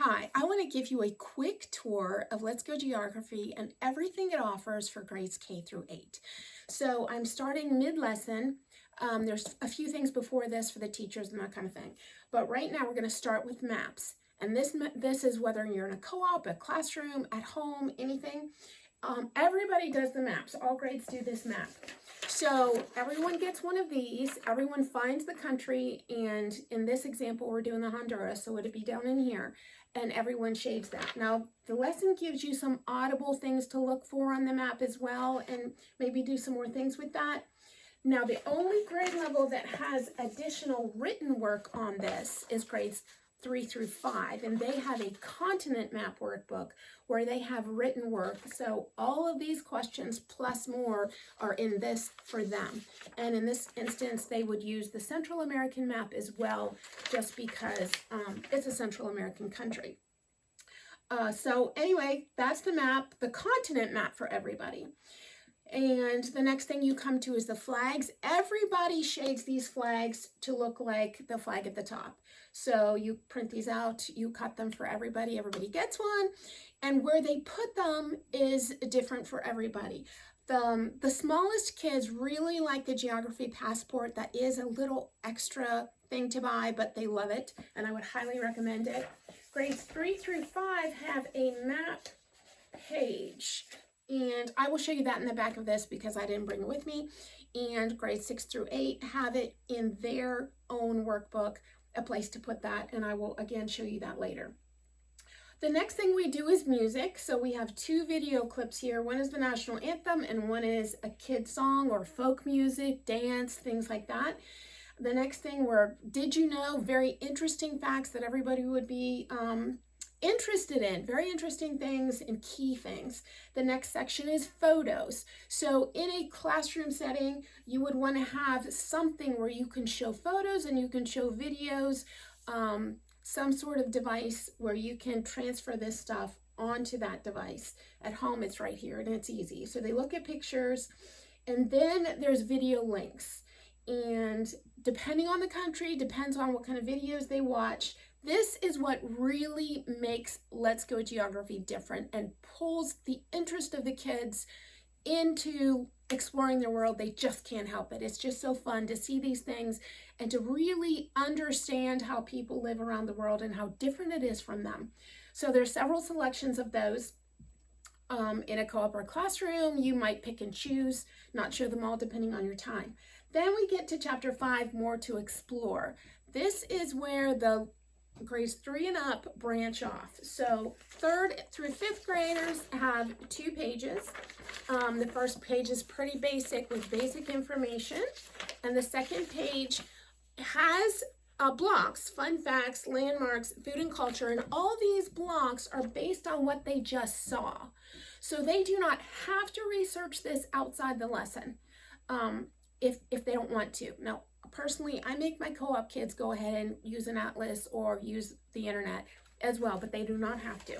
Hi, I want to give you a quick tour of Let's Go Geography and everything it offers for grades K through 8. So I'm starting mid-lesson. There's a few things before this for the teachers and that kind of thing. But right now we're going to start with maps. And this is whether you're in a co-op, a classroom, at home, anything. Everybody does the maps. All grades do this map. So everyone gets one of these. Everyone finds the country, and in this example, we're doing the Honduras, so it'd be down in here, and everyone shades that. Now, the lesson gives you some audible things to look for on the map as well, and maybe do some more things with that. Now, the only grade level that has additional written work on this is grades 3 through 5, and they have a continent map workbook where they have written work. So all of these questions plus more are in this for them. And in this instance, they would use the Central American map as well, just because it's a Central American country. So anyway, that's the map, the continent map for everybody. And the next thing you come to is the flags. Everybody shades these flags to look like the flag at the top. So you print these out, you cut them for everybody, everybody gets one. And where they put them is different for everybody. The smallest kids really like the geography passport. That is a little extra thing to buy, but they love it, and I would highly recommend it. Grades 3 through 5 have a map page. And I will show you that in the back of this because I didn't bring it with me. And grades 6 through 8 have it in their own workbook, a place to put that. And I will again show you that later. The next thing we do is music. So we have 2 video clips here. One is the national anthem and one is a kid song or folk music, dance, things like that. The next thing did you know, very interesting facts that everybody would be interested in, very interesting things and key things. The next section is photos. So in a classroom setting, you would want to have something where you can show photos and you can show videos, some sort of device where you can transfer this stuff onto that device. At home, it's right here and it's easy. So they look at pictures, and then there's video links. And depending on the country, depends on what kind of videos they watch. This is what really makes Let's Go Geography different and pulls the interest of the kids into exploring their world. They just can't help it. It's just so fun to see these things and to really understand how people live around the world and how different it is from them. So there's several selections of those. In a co-op or classroom, you might pick and choose, not show them all depending on your time. Then we get to chapter 5, more to explore. This is where the grades 3 and up branch off. So 3rd through 5th graders have 2 pages. The first page is pretty basic with basic information, and the second page has blocks, fun facts, landmarks, food and culture, and all these blocks are based on what they just saw. So they do not have to research this outside the lesson if they don't want to. Now, personally, I make my co-op kids go ahead and use an atlas or use the internet as well, but they do not have to.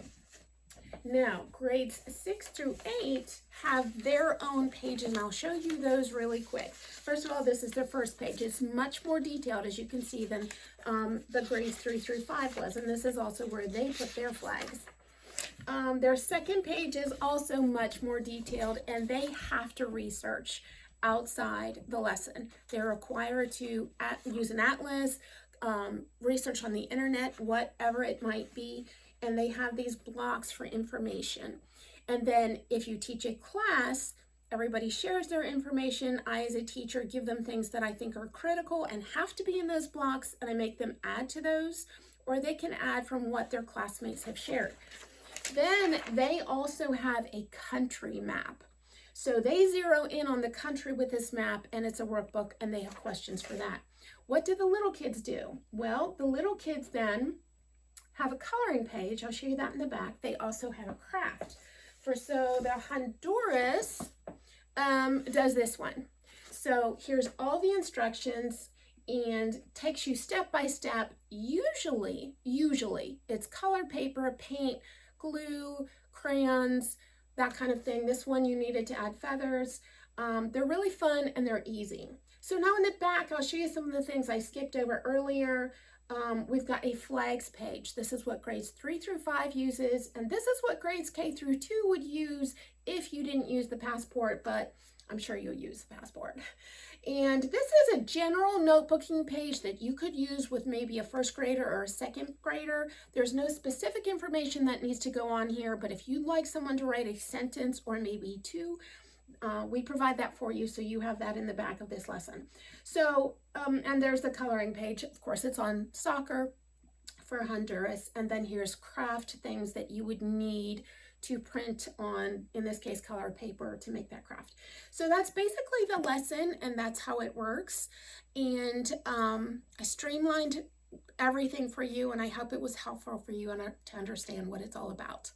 Now, grades 6 through 8 have their own pages, and I'll show you those really quick. First of all, this is their first page. It's much more detailed, as you can see, than the grades 3 through 5 was, and this is also where they put their flags. Their second page is also much more detailed, and they have to research outside the lesson. They're required to use an atlas, research on the internet, whatever it might be, and they have these blocks for information. And then if you teach a class, everybody shares their information. I, as a teacher, give them things that I think are critical and have to be in those blocks, and I make them add to those, or they can add from what their classmates have shared. Then they also have a country map. So they zero in on the country with this map, and it's a workbook, and they have questions for that. What do the little kids do? Well, the little kids then have a coloring page. I'll show you that in the back. They also have a craft. So the Honduras does this one. So here's all the instructions and takes you step by step. Usually it's colored paper, paint, glue, crayons, that kind of thing. This one you needed to add feathers. They're really fun and they're easy. So now in the back, I'll show you some of the things I skipped over earlier. We've got a flags page. This is what grades 3 through 5 uses, and this is what grades K through 2 would use if you didn't use the passport, but I'm sure you'll use the passport. And this is a general notebooking page that you could use with maybe a first grader or a second grader. There's no specific information that needs to go on here, but if you'd like someone to write a sentence or maybe two, we provide that for you, so you have that in the back of this lesson. So, and there's the coloring page. Of course, it's on soccer for Honduras, and then here's craft things that you would need to print on, in this case, color paper to make that craft. So that's basically the lesson, and that's how it works. And I streamlined everything for you, and I hope it was helpful for you and to understand what it's all about.